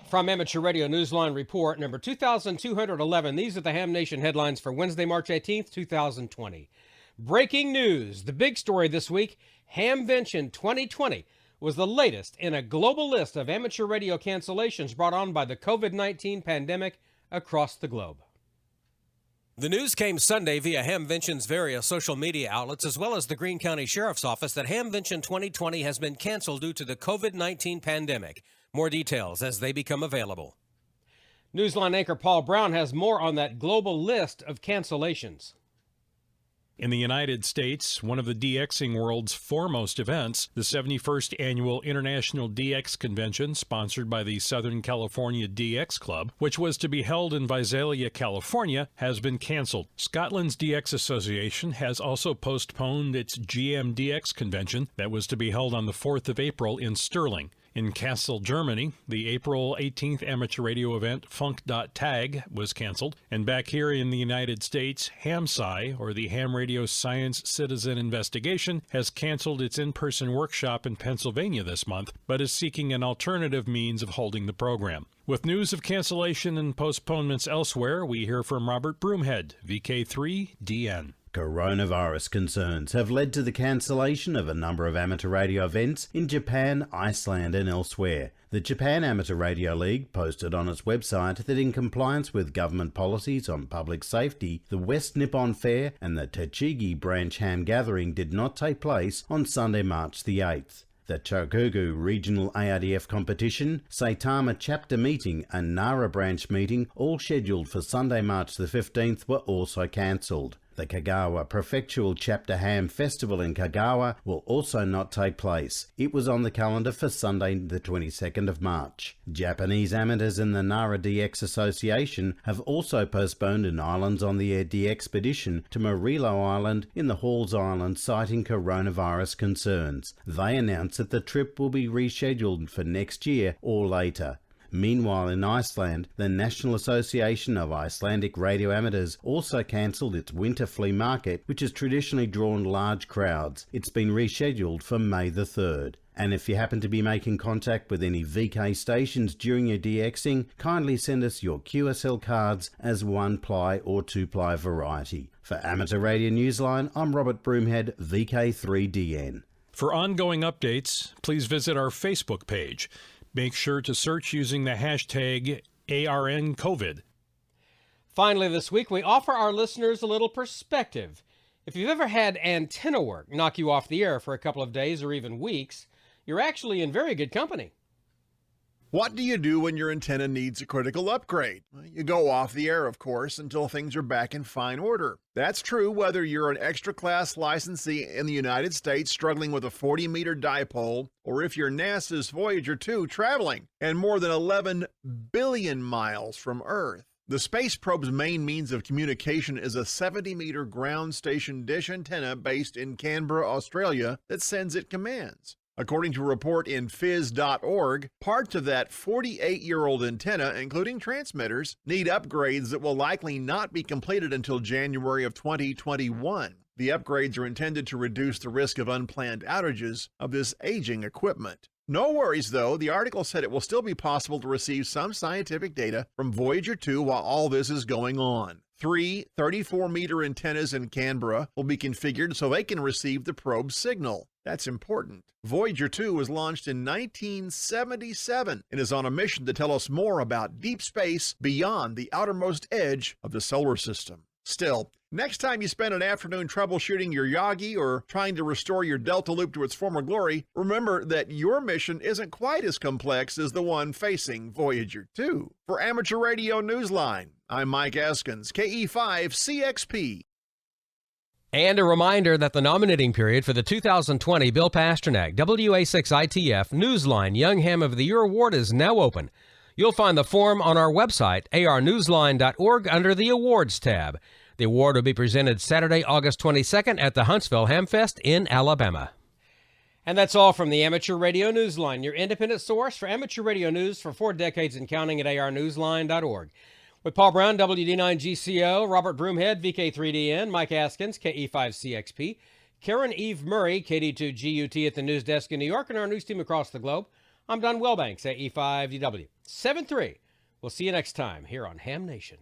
From Amateur Radio Newsline Report number 2211, these are the Ham Nation headlines for Wednesday, March 18th, 2020. Breaking news. The big story this week, Hamvention 2020 was the latest in a global list of amateur radio cancellations brought on by the COVID-19 pandemic across the globe. The news came Sunday via Hamvention's various social media outlets as well as the Greene County Sheriff's Office that Hamvention 2020 has been canceled due to the COVID-19 pandemic. More details as they become available. Newsline anchor Paul Brown has more on that global list of cancellations. In the United States, one of the DXing world's foremost events, the 71st Annual International DX Convention, sponsored by the Southern California DX Club, which was to be held in Visalia, California, has been canceled. Scotland's DX Association has also postponed its GMDX convention that was to be held on the 4th of April in Stirling. In Kassel, Germany, the April 18th amateur radio event Funk.tag was canceled. And back here in the United States, HamSci, or the Ham Radio Science Citizen Investigation, has canceled its in-person workshop in Pennsylvania this month, but is seeking an alternative means of holding the program. With news of cancellation and postponements elsewhere, we hear from Robert Broomhead, VK3DN. Coronavirus concerns have led to the cancellation of a number of amateur radio events in Japan, Iceland and elsewhere. The Japan Amateur Radio League posted on its website that in compliance with government policies on public safety, the West Nippon Fair and the Tochigi Branch Ham Gathering did not take place on Sunday, March the 8th. The Chokugu Regional ARDF Competition, Saitama Chapter Meeting and Nara Branch Meeting, all scheduled for Sunday, March the 15th, were also cancelled. The Kagawa Prefectural Chapter Ham Festival in Kagawa will also not take place. It was on the calendar for Sunday the 22nd of March. Japanese amateurs in the Nara DX Association have also postponed an Islands on the Air DXpedition to Marilo Island in the Halls Island, citing coronavirus concerns. They announced that the trip will be rescheduled for next year or later. Meanwhile, in Iceland, the National Association of Icelandic Radio Amateurs also cancelled its winter flea market, which has traditionally drawn large crowds. It's been rescheduled for May the 3rd. And if you happen to be making contact with any VK stations during your DXing, kindly send us your QSL cards as 1-ply or 2-ply variety. For Amateur Radio Newsline, I'm Robert Broomhead, VK3DN. For ongoing updates, please visit our Facebook page. Make sure to search using the hashtag ARNCOVID. Finally this week, we offer our listeners a little perspective. If you've ever had antenna work knock you off the air for a couple of days or even weeks, you're actually in very good company. What do you do when your antenna needs a critical upgrade? Well, you go off the air, of course, until things are back in fine order. That's true whether you're an extra-class licensee in the United States struggling with a 40-meter dipole, or if you're NASA's Voyager 2 traveling and more than 11 billion miles from Earth. The space probe's main means of communication is a 70-meter ground station dish antenna based in Canberra, Australia, that sends it commands. According to a report in phys.org, parts of that 48-year-old antenna, including transmitters, need upgrades that will likely not be completed until January of 2021. The upgrades are intended to reduce the risk of unplanned outages of this aging equipment. No worries, though. The article said it will still be possible to receive some scientific data from Voyager 2 while all this is going on. 3 34-meter antennas in Canberra will be configured so they can receive the probe signal. That's important. Voyager 2 was launched in 1977 and is on a mission to tell us more about deep space beyond the outermost edge of the solar system. Still, next time you spend an afternoon troubleshooting your Yagi or trying to restore your Delta Loop to its former glory, remember that your mission isn't quite as complex as the one facing Voyager 2. For Amateur Radio Newsline, I'm Mike Askins, KE5CXP. And a reminder that the nominating period for the 2020 Bill Pasternak WA6ITF Newsline Young Ham of the Year Award is now open. You'll find the form on our website, arnewsline.org, under the Awards tab. The award will be presented Saturday, August 22nd at the Huntsville Hamfest in Alabama. And that's all from the Amateur Radio Newsline, your independent source for amateur radio news for 4 decades and counting at arnewsline.org. With Paul Brown, WD9GCO, Robert Broomhead, VK3DN, Mike Askins, KE5CXP, Karen Eve Murray, KD2GUT at the news desk in New York, and our news team across the globe, I'm Don Welbanks, AE5DW. 7-3. We'll see you next time here on Ham Nation.